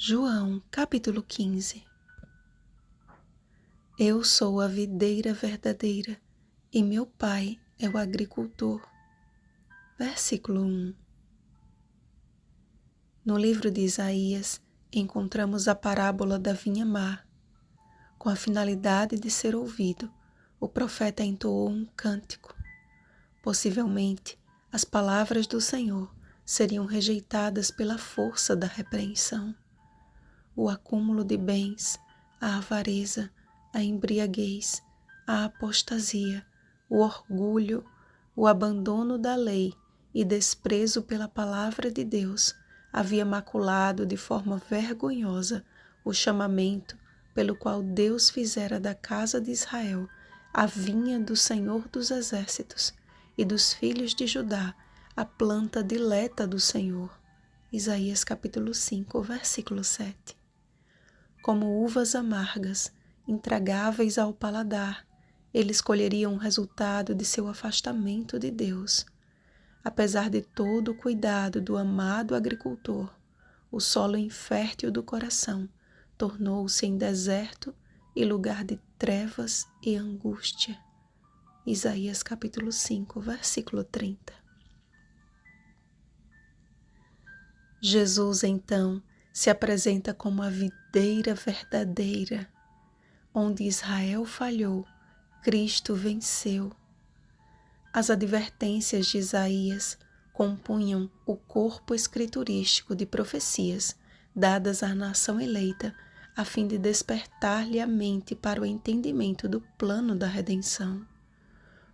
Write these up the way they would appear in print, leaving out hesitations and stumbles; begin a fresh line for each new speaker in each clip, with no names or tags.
João, capítulo 15. Eu sou a videira verdadeira e meu pai é o agricultor. Versículo 1. No livro de Isaías, encontramos a parábola da vinha má. Com a finalidade de ser ouvido, o profeta entoou um cântico. Possivelmente, as palavras do Senhor seriam rejeitadas pela força da repreensão. O acúmulo de bens, a avareza, a embriaguez, a apostasia, o orgulho, o abandono da lei e desprezo pela palavra de Deus havia maculado de forma vergonhosa o chamamento pelo qual Deus fizera da casa de Israel a vinha do Senhor dos Exércitos e dos filhos de Judá a planta dileta do Senhor. Isaías capítulo 5, versículo 7. Como uvas amargas, intragáveis ao paladar, eles colheriam o resultado de seu afastamento de Deus. Apesar de todo o cuidado do amado agricultor, o solo infértil do coração tornou-se em deserto e lugar de trevas e angústia. Isaías capítulo 5, versículo 30. Jesus, então, se apresenta como a videira verdadeira. Onde Israel falhou, Cristo venceu. As advertências de Isaías compunham o corpo escriturístico de profecias dadas à nação eleita, a fim de despertar-lhe a mente para o entendimento do plano da redenção.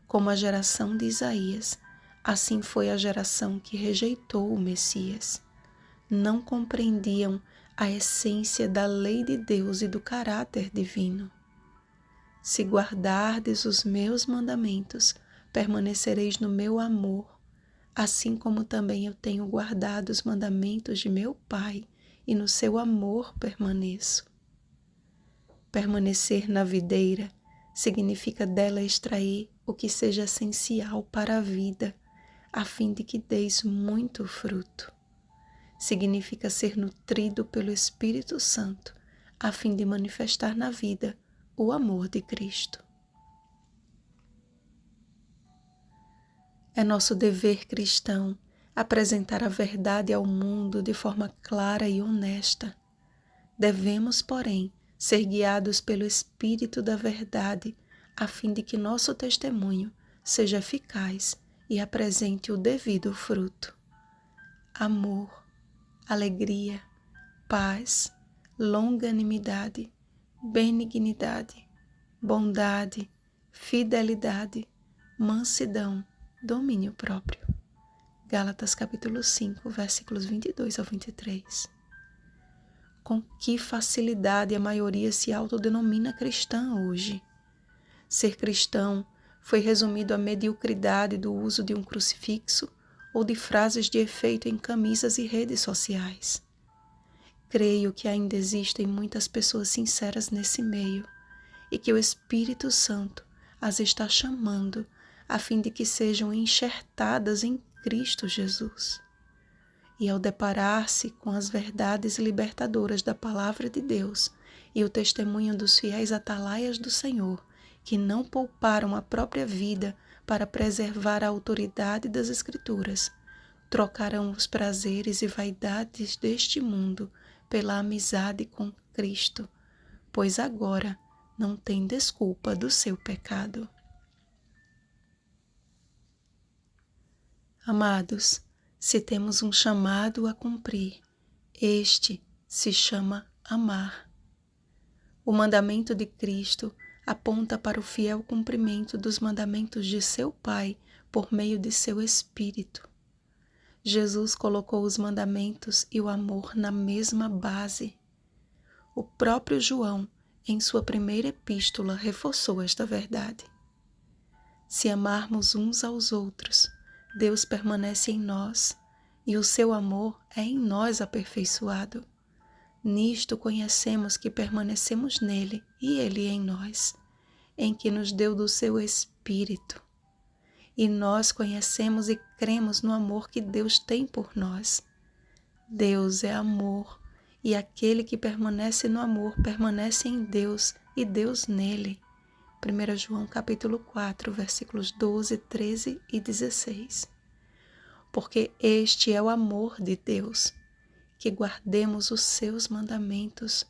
Como a geração de Isaías, assim foi a geração que rejeitou o Messias. Não compreendiam a essência da lei de Deus e do caráter divino. Se guardardes os meus mandamentos, permanecereis no meu amor, assim como também eu tenho guardado os mandamentos de meu Pai, e no seu amor permaneço. Permanecer na videira significa dela extrair o que seja essencial para a vida, a fim de que deis muito fruto. Significa ser nutrido pelo Espírito Santo, a fim de manifestar na vida o amor de Cristo. É nosso dever cristão apresentar a verdade ao mundo de forma clara e honesta. Devemos, porém, ser guiados pelo Espírito da verdade, a fim de que nosso testemunho seja eficaz e apresente o devido fruto. Amor, alegria, paz, longanimidade, benignidade, bondade, fidelidade, mansidão, domínio próprio. Gálatas capítulo 5, versículos 22 ao 23. Com que facilidade a maioria se autodenomina cristã hoje? Ser cristão foi resumido à mediocridade do uso de um crucifixo ou de frases de efeito em camisas e redes sociais. Creio que ainda existem muitas pessoas sinceras nesse meio e que o Espírito Santo as está chamando a fim de que sejam enxertadas em Cristo Jesus. E ao deparar-se com as verdades libertadoras da Palavra de Deus e o testemunho dos fiéis atalaias do Senhor, que não pouparam a própria vida para preservar a autoridade das Escrituras, trocarão os prazeres e vaidades deste mundo pela amizade com Cristo, pois agora não tem desculpa do seu pecado. Amados, se temos um chamado a cumprir, este se chama amar. O mandamento de Cristo aponta para o fiel cumprimento dos mandamentos de seu Pai por meio de seu Espírito. Jesus colocou os mandamentos e o amor na mesma base. O próprio João, em sua primeira epístola, reforçou esta verdade. Se amarmos uns aos outros, Deus permanece em nós e o seu amor é em nós aperfeiçoado. Nisto conhecemos que permanecemos nele e ele em nós, em que nos deu do seu Espírito. E nós conhecemos e cremos no amor que Deus tem por nós. Deus é amor e aquele que permanece no amor permanece em Deus e Deus nele. 1 João capítulo 4, versículos 12, 13 e 16. Porque este é o amor de Deus, que guardemos os seus mandamentos.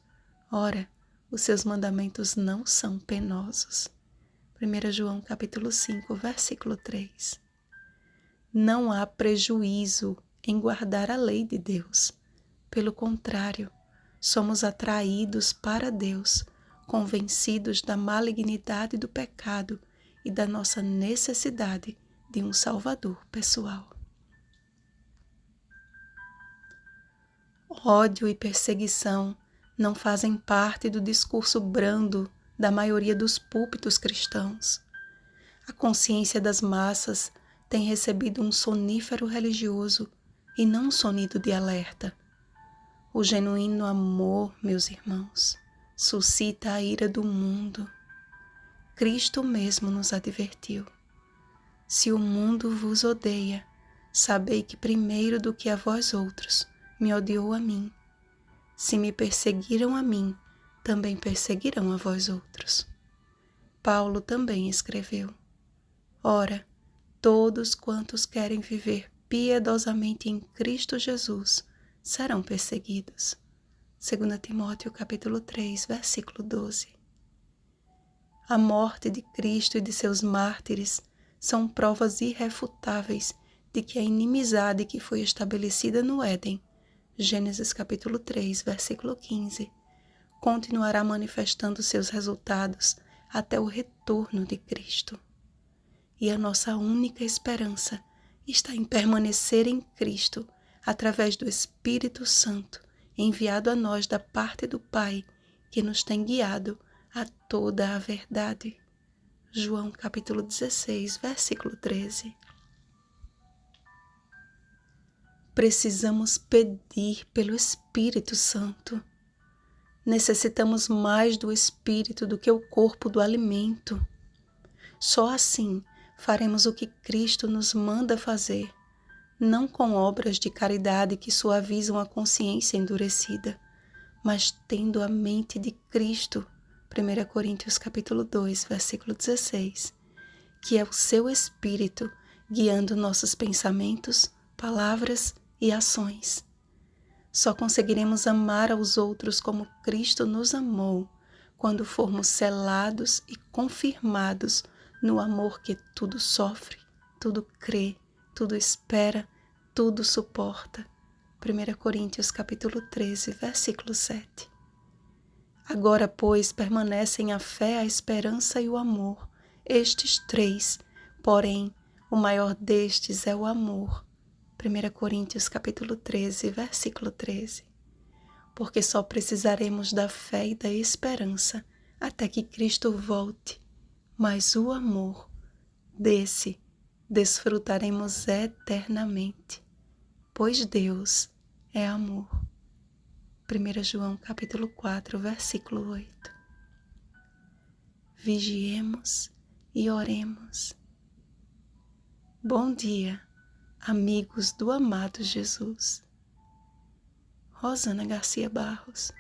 Ora, os seus mandamentos não são penosos. 1 João capítulo 5, versículo 3. Não há prejuízo em guardar a lei de Deus. Pelo contrário, somos atraídos para Deus, convencidos da malignidade do pecado e da nossa necessidade de um Salvador pessoal. Ódio e perseguição não fazem parte do discurso brando da maioria dos púlpitos cristãos. A consciência das massas tem recebido um sonífero religioso e não um sonido de alerta. O genuíno amor, meus irmãos, suscita a ira do mundo. Cristo mesmo nos advertiu. Se o mundo vos odeia, sabei que primeiro do que a vós outros me odiou a mim. Se me perseguiram a mim, também perseguirão a vós outros. Paulo também escreveu: Ora, todos quantos querem viver piedosamente em Cristo Jesus serão perseguidos. 2 Timóteo capítulo 3, versículo 12. A morte de Cristo e de seus mártires são provas irrefutáveis de que a inimizade que foi estabelecida no Éden, Gênesis capítulo 3, versículo 15, continuará manifestando seus resultados até o retorno de Cristo. E a nossa única esperança está em permanecer em Cristo através do Espírito Santo, enviado a nós da parte do Pai, que nos tem guiado a toda a verdade. João capítulo 16, versículo 13. Precisamos pedir pelo Espírito Santo. Necessitamos mais do Espírito do que o corpo do alimento. Só assim faremos o que Cristo nos manda fazer, não com obras de caridade que suavizam a consciência endurecida, mas tendo a mente de Cristo, 1 Coríntios capítulo 2, versículo 16, que é o seu Espírito guiando nossos pensamentos, palavras e ações. Só conseguiremos amar aos outros como Cristo nos amou quando formos selados e confirmados no amor que tudo sofre, tudo crê, tudo espera, tudo suporta. 1 Coríntios capítulo 13, versículo 7. Agora, pois, permanecem a fé, a esperança e o amor, estes três, porém, o maior destes é o amor. 1 Coríntios capítulo 13, versículo 13. Porque só precisaremos da fé e da esperança até que Cristo volte, mas o amor, desse desfrutaremos eternamente, pois Deus é amor. 1 João capítulo 4, versículo 8. Vigiemos e oremos. Bom dia, amigos do amado Jesus. Rosana Garcia Barros.